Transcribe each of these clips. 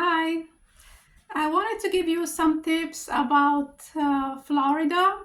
Hi, I wanted to give you some tips about Florida.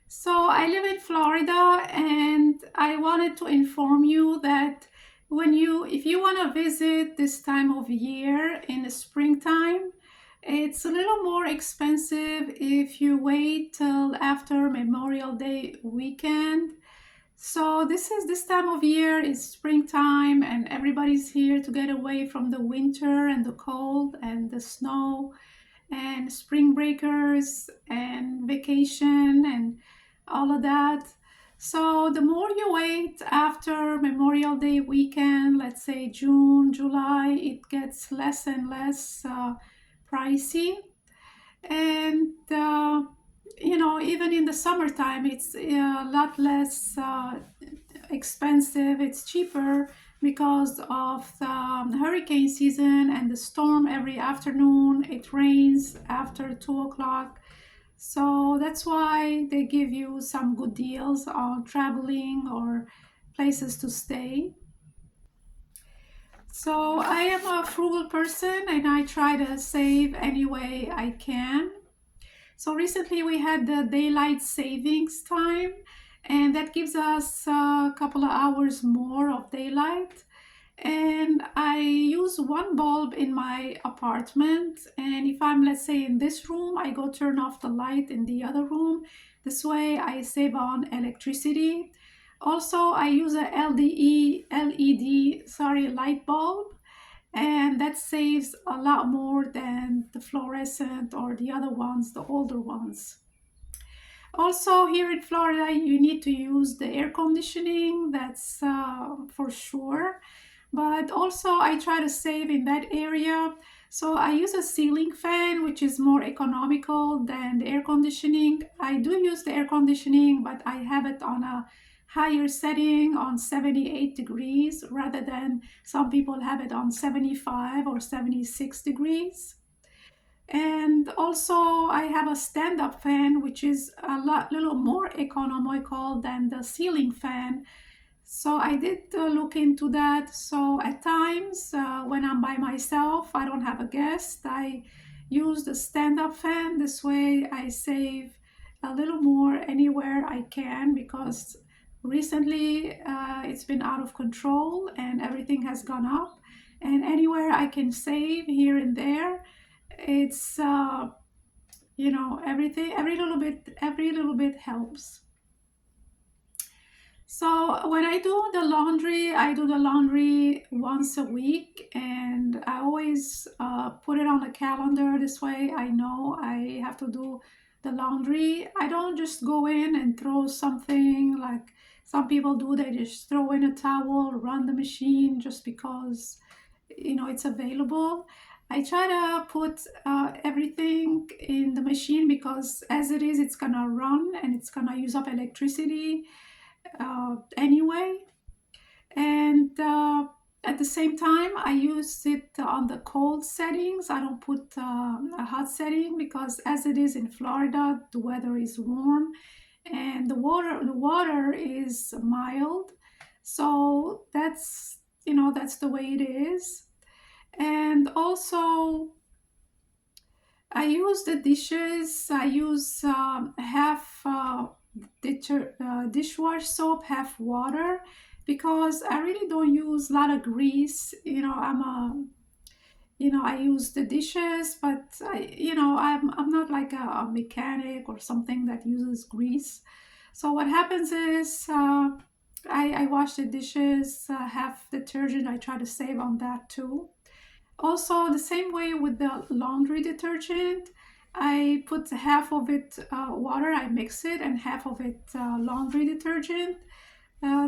So, I live in Florida and I wanted to inform you that if you want to visit this time of year in the springtime, it's a little more expensive if you wait till after Memorial Day weekend. So this time of year is springtime and everybody's here to get away from the winter and the cold and the snow and spring breakers and vacation and all of that. So the more you wait after Memorial Day weekend, let's say June, July, it gets less and less pricey. And even in the summertime, it's a lot less expensive. It's cheaper because of the hurricane season and the storm every afternoon. It rains after 2 o'clock. So that's why they give you some good deals on traveling or places to stay. So I am a frugal person and I try to save any way I can. So recently we had the daylight savings time, and that gives us a couple of hours more of daylight. And I use one bulb in my apartment. And if I'm, let's say, in this room, I go turn off the light in the other room. This way I save on electricity. Also, I use a LED light bulb, and that saves a lot more than the fluorescent or the other ones, the older ones. Also, here in Florida, you need to use the air conditioning, that's for sure. But also, I try to save in that area. So, I use a ceiling fan, which is more economical than the air conditioning. I do use the air conditioning, but I have it on a higher setting on 78 degrees rather than some people have it on 75 or 76 degrees. And also, I have a stand-up fan, which is little more economical than the ceiling fan. So I did look into that. So at times, when I'm by myself, I don't have a guest, I use the stand-up fan. This way, I save a little more anywhere I can because recently it's been out of control and everything has gone up. And anywhere I can save here and there, it's everything, every little bit helps. So when I do the laundry once a week, and I always put it on the calendar. This way I know I have to do the laundry. I don't just go in and throw something like some people do. They just throw in a towel, run the machine just because it's available. I try to put everything in the machine because as it is, it's gonna run and it's gonna use up electricity anyway. And at the same time, I use it on the cold settings. I don't put a hot setting because as it is in Florida, the weather is warm and the water is mild. So that's the way it is. And also, I use the dishes. I use half dishwash soap, half water, because I really don't use a lot of grease. I use the dishes, but I'm not like a mechanic or something that uses grease. So what happens is I wash the dishes, half detergent. I try to save on that too. Also, the same way with the laundry detergent, I put half of it water, I mix it, and half of it laundry detergent.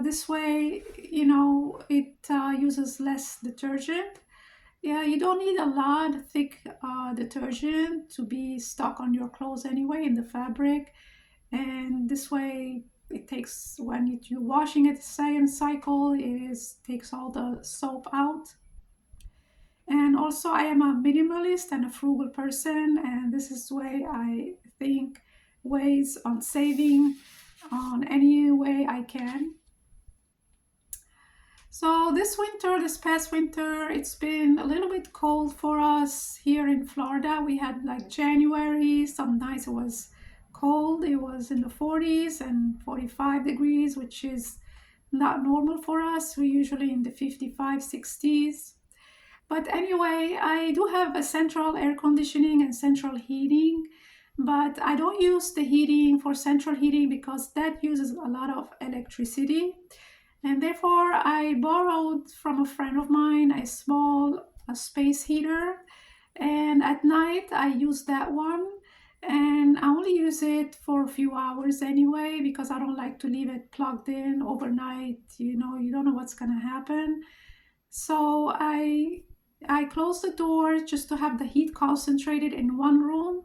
This way, it uses less detergent. Yeah, you don't need a lot of thick detergent to be stuck on your clothes anyway in the fabric. And this way, it takes when you're washing it, second cycle, takes all the soap out. And also, I am a minimalist and a frugal person, and this is the way I think ways on saving on any way I can. So this past winter, it's been a little bit cold for us here in Florida. We had like January, some nights it was cold. It was in the 40s and 45 degrees, which is not normal for us. We're usually in the 55, 60s. But anyway, I do have a central air conditioning and central heating, but I don't use the heating for central heating because that uses a lot of electricity. And therefore, I borrowed from a friend of mine a space heater. And at night, I use that one. And I only use it for a few hours anyway because I don't like to leave it plugged in overnight. You don't know what's going to happen. So I close the door just to have the heat concentrated in one room.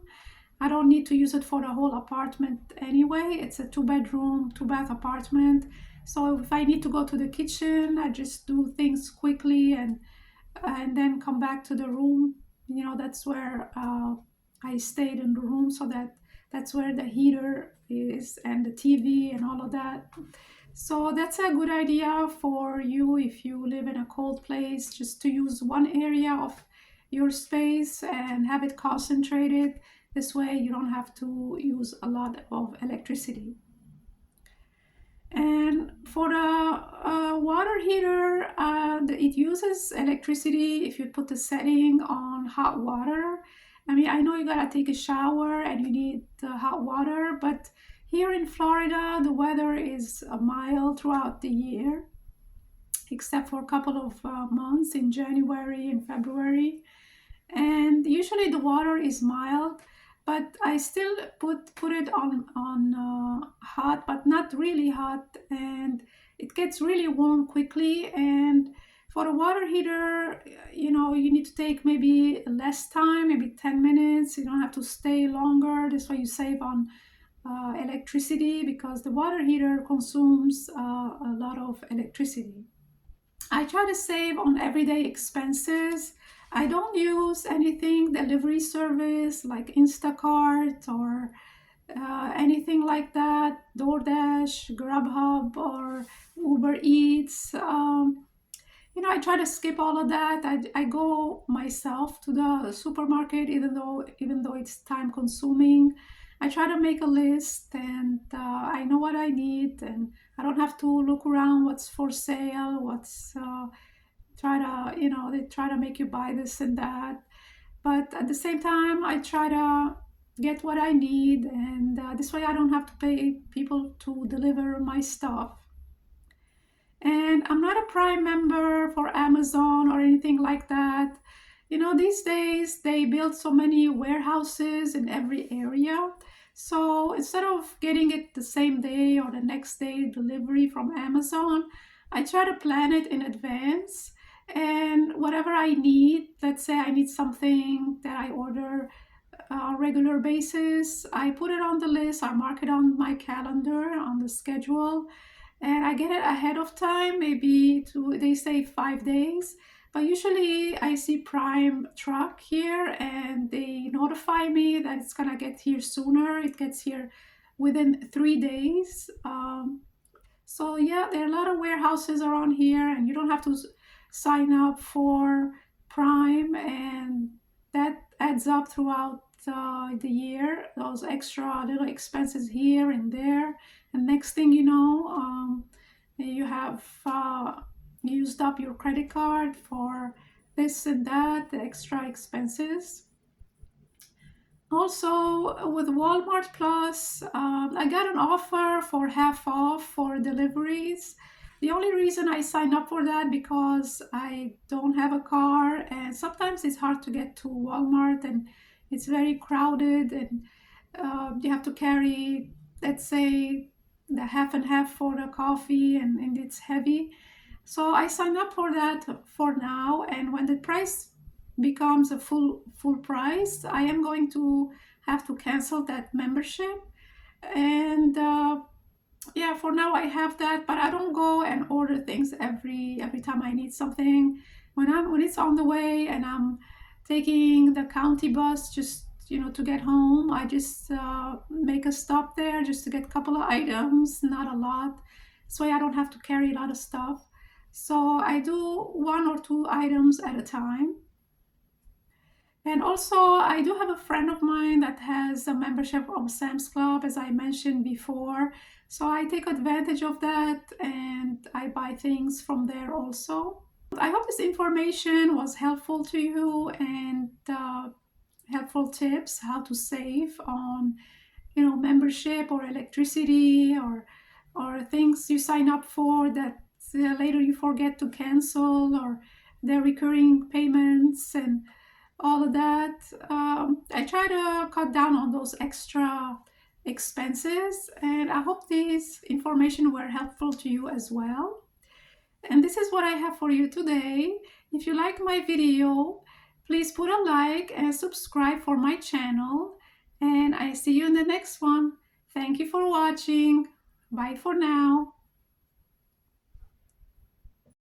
I don't need to use it for the whole apartment anyway. It's a two-bedroom, two-bath apartment. So if I need to go to the kitchen, I just do things quickly and then come back to the room. That's where I stayed in the room, so that's where the heater is and the TV and all of that. So that's a good idea for you if you live in a cold place, just to use one area of your space and have it concentrated. This way you don't have to use a lot of electricity. And for the water heater, it uses electricity if you put the setting on hot water. I mean, I know you gotta take a shower and you need hot water, but here in Florida, the weather is mild throughout the year, except for a couple of months in January and February. And usually the water is mild, but I still put it on hot, but not really hot, and it gets really warm quickly. And for a water heater, you need to take maybe less time, maybe 10 minutes. You don't have to stay longer. This way you save on electricity because the water heater consumes a lot of electricity. I try to save on everyday expenses. I don't use anything delivery service like Instacart or anything like that, DoorDash, Grubhub, or Uber Eats. I try to skip all of that. I go myself to the supermarket, even though it's time consuming. I try to make a list, and I know what I need, and I don't have to look around what's for sale, what's try to they try to make you buy this and that. But at the same time, I try to get what I need, and this way I don't have to pay people to deliver my stuff. And I'm not a Prime member for Amazon or anything like that. These days they build so many warehouses in every area. So instead of getting it the same day or the next day delivery from Amazon, I try to plan it in advance. And whatever I need, let's say I need something that I order on a regular basis, I put it on the list, I mark it on my calendar, on the schedule, and I get it ahead of time, maybe they say 5 days. But usually I see Prime truck here and they notify me that it's gonna get here sooner. It gets here within 3 days. So yeah, there are a lot of warehouses around here, and you don't have to sign up for Prime, and that adds up throughout the year. Those extra little expenses here and there, and next thing you know, you have used up your credit card for this and that, the extra expenses. Also, with Walmart Plus, I got an offer for half off for deliveries. The only reason I signed up for that because I don't have a car, and sometimes it's hard to get to Walmart, and it's very crowded, and you have to carry, let's say, the half and half for the coffee, and it's heavy. So I signed up for that for now, and when the price becomes a full price, I am going to have to cancel that membership. And yeah, for now I have that, but I don't go and order things every time I need something. When it's on the way and I'm taking the county bus just to get home, I just make a stop there just to get a couple of items, not a lot. So I don't have to carry a lot of stuff. So I do 1 or 2 items at a time. And also, I do have a friend of mine that has a membership of Sam's Club, as I mentioned before. So I take advantage of that and I buy things from there also. I hope this information was helpful to you and helpful tips how to save on membership or electricity or things you sign up for that later you forget to cancel, or the recurring payments and all of that. I try to cut down on those extra expenses, and I hope these information were helpful to you as well. And this is what I have for you today. If you like my video, please put a like and subscribe for my channel. And I see you in the next one. Thank you for watching. Bye for now.